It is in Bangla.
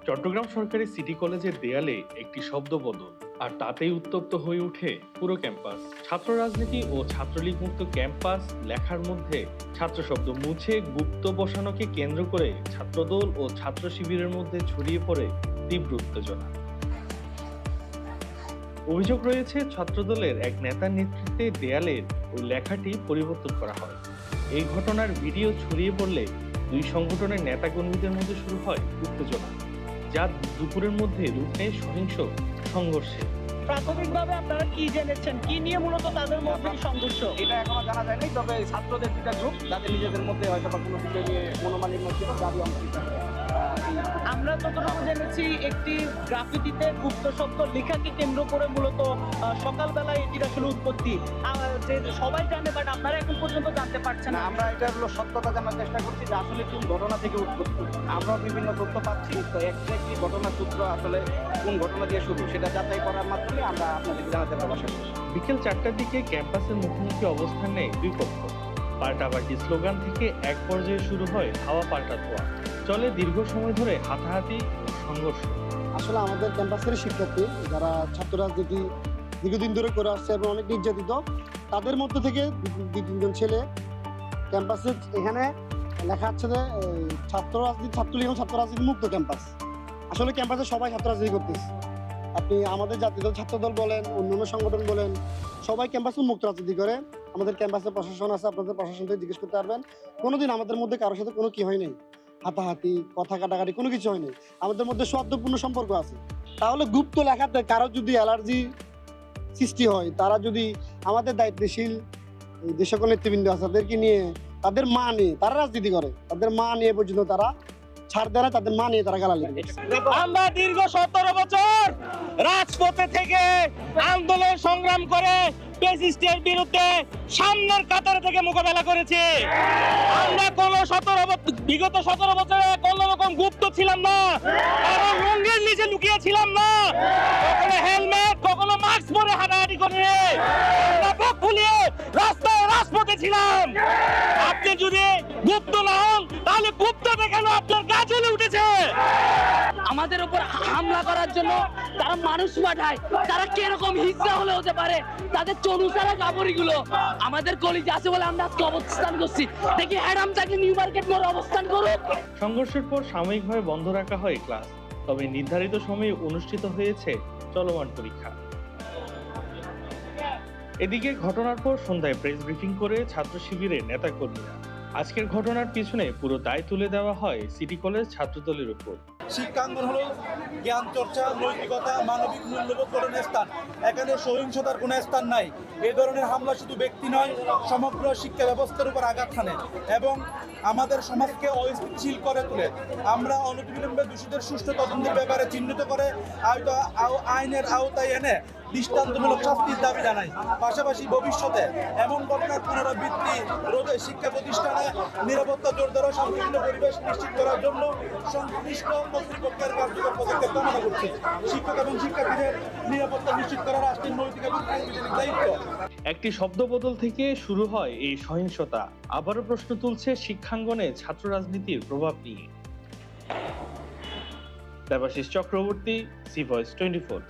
চট্টগ্রাম সরকারি সিটি কলেজের দেয়ালে একটি শব্দ বদল, আর তাতেই উত্তপ্ত হয়ে ওঠে পুরো ক্যাম্পাস। ছাত্র রাজনীতি ও ছাত্রলীগ মুক্ত ক্যাম্পাস লেখার মধ্যে ছাত্র শব্দ মুছে গুপ্ত বসানোকে কেন্দ্র করে ছাত্রদল ও ছাত্র শিবিরের মধ্যে ছড়িয়ে পড়ে তীব্র উত্তেজনা। অভিযোগ রয়েছে, ছাত্রদলের এক নেতার নেতৃত্বে দেয়ালের ওই লেখাটি পরিবর্তন করা হয়। এই ঘটনার ভিডিও ছড়িয়ে পড়লে দুই সংগঠনের নেতাকর্মীদের মধ্যে শুরু হয় উত্তেজনা, যা দুপুরের মধ্যে রূপ নেয় সহিংস সংঘর্ষে। প্রাথমিকভাবে আপনারা কি জেনেছেন, কি নিয়ে মূলত তাদের মধ্যে সংঘর্ষ? এটা এখনো জানা যায়নি, তবে ছাত্রদের দুটা গ্রুপ তাদের নিজেদের মধ্যে হয়তো বা কোনো বিষয় নিয়ে মনোমালিন্য ছিল, দাবি অঙ্কিত। আমরা যতটুকু জেনেছি, একটি গ্রাফিতিতে গুপ্ত শব্দ লেখাকে কেন্দ্র করে মূলত সকালবেলায় এটির আসলে উৎপত্তি, যে সবাই জানে, বাট আপনারা এখন পর্যন্ত জানতে পারছেন না, না। আমরা এটা হলো সত্যতা জানার চেষ্টা করছি যে আসলে কোন ঘটনা থেকে উৎপত্তি। আমরা বিভিন্ন তথ্য পাচ্ছি, তো একটি ঘটনার সূত্র আসলে কোন ঘটনা দিয়ে শুরু সেটা যাচাই করার মাধ্যমে আমরা আপনাদেরকে জানাতে পারবো। বিকেল 4টার দিকে ক্যাম্পাসের মুখোমুখি অবস্থান নেয় দুই পক্ষ। পাল্টাপাল্টি স্লোগান থেকে এক পর্যায়ে শুরু হয় হাওয়া পাল্টা ধোয়া। চলে দীর্ঘ সময় ধরে হাতাহাতি ও সংঘর্ষ। আসলে আমাদের ক্যাম্পাসের শিক্ষার্থী যারা ছাত্র রাজনীতি দীর্ঘদিন ধরে করে আসছে এবং অনেক নির্যাতিত, তাদের মধ্যে থেকে দুই তিনজন ছেলে ক্যাম্পাসে এখানে লেখা আছে যে ছাত্রলীগ এবং ছাত্র রাজনীতি মুক্ত ক্যাম্পাস। আসলে ক্যাম্পাসে সবাই ছাত্র রাজনীতি করতেছে। আপনি আমাদের জাতীয় দল, ছাত্রদল বলেন, অন্যান্য সংগঠন বলেন, সবাই ক্যাম্পাসে মুক্ত রাজনীতি করে। আমাদের ক্যাম্পাসে প্রশাসন আছে, আপনাদের প্রশাসন থেকে জিজ্ঞেস করতে পারবেন। কোনোদিন আমাদের মধ্যে কারোর সাথে কোনো কি হয় নাই, হাতাহাতি, কথা কাটাকাটি কোনো কিছু হয়নি। আমাদের মধ্যে সৌহার্দ্যপূর্ণ সম্পর্ক আছে। তাহলে গুপ্ত লেখাতে কারো যদি অ্যালার্জি সৃষ্টি হয়, তারা যদি আমাদের দায়িত্বশীল যে সকল নেতৃবৃন্দ আছে তাদেরকে নিয়ে, তাদের মা নিয়ে তারা রাজনীতি করে, তাদের মা নিয়ে পর্যন্ত তারা ছাড় দেয় না, তাদের মা নিয়ে তারা গালাগালি করে। আমরা দীর্ঘ 17 বছর রাজপথে থেকে আন্দোলন সংগ্রাম করে ফ্যাসিস্টের বিরুদ্ধে সামনের কাতারে থেকে মোকাবেলা করেছি। আমরা বিগত 17 বছরে কোনো রকম গুপ্ত ছিলাম না, কারণ রঙের নিচে লুকিয়ে ছিলাম না, কখনো হেলমেট, কখনো মাস্ক পরে হাঁটাহাঁটি করে আমরা বুক ফুলিয়ে রাস্তায় রাজপথে ছিলাম। আপনি যদি গুপ্ত না হন, তাহলে গুপ্ত দেখানো আপনার গা জ্বলে উঠেছে। আমাদের উপর হামলা করার জন্য তারা মানুষ পাঠায়, তারা কিরকম হিংসা হলে হতে পারে, তাদের চনুসারা কাপড়গুলো আমাদের কলেজে আছে বলে আমরা আজকে অবস্থান করছি। দেখি হ্যাডাম চাকরি নিউ মার্কেট মোড়ে অবস্থান করুক। সংঘর্ষের পর সাময়িকভাবে বন্ধ রাখা হয় ক্লাস, তবে নির্ধারিত সময়ে অনুষ্ঠিত হয়েছে চলমান পরীক্ষা। এদিকে ঘটনার পর সন্ধ্যায় প্রেস ব্রিফিং করে ছাত্র শিবিরের নেতাকর্মীরা। আজকের ঘটনার পিছনে পুরো দায় তুলে দেওয়া হয় সিটি কলেজ ছাত্রদলের উপর। শিক্ষাঙ্গন হলো জ্ঞান চর্চা, নৈতিকতা, মানবিক মূল্যবোধ গঠনের স্থান। এখানে সহিংসতার কোনো স্থান নাই। এই ধরনের হামলা শুধু ব্যক্তি নয়, সমগ্র শিক্ষা ব্যবস্থার উপর আঘাত হানে এবং আমাদের সমাজকে অস্থিতিশীল করে তোলে। আমরা অনতিবিলম্বে দোষীদের সুষ্ঠু তদন্তের ব্যাপারে চিহ্নিত করে আইনের আওতায় এনে দৃষ্টান্তমূলক শাস্তির দাবি জানাই। পাশাপাশি ভবিষ্যতে এমন ঘটনার পুনরাবৃত্তি রোধে শিক্ষা প্রতিষ্ঠানে নিরাপত্তা জোরদার ও শান্তিপূর্ণ পরিবেশ নিশ্চিত করার জন্য সংশ্লিষ্ট কর্তৃপক্ষের কার্যকর পদক্ষেপ কামনা করছি। শিক্ষক এবং শিক্ষার্থীদের নিরাপত্তা নিশ্চিত করা রাষ্ট্রের নৈতিক এবং সাংবিধানিক দায়িত্ব। একটি শব্দবদল থেকে শুরু হয় এই সহিংসতা, আবারও প্রশ্ন তুলছে শিক্ষাঙ্গনে ছাত্র রাজনীতির প্রভাব নিয়ে। Debashis Chakraborty, C Voice 24।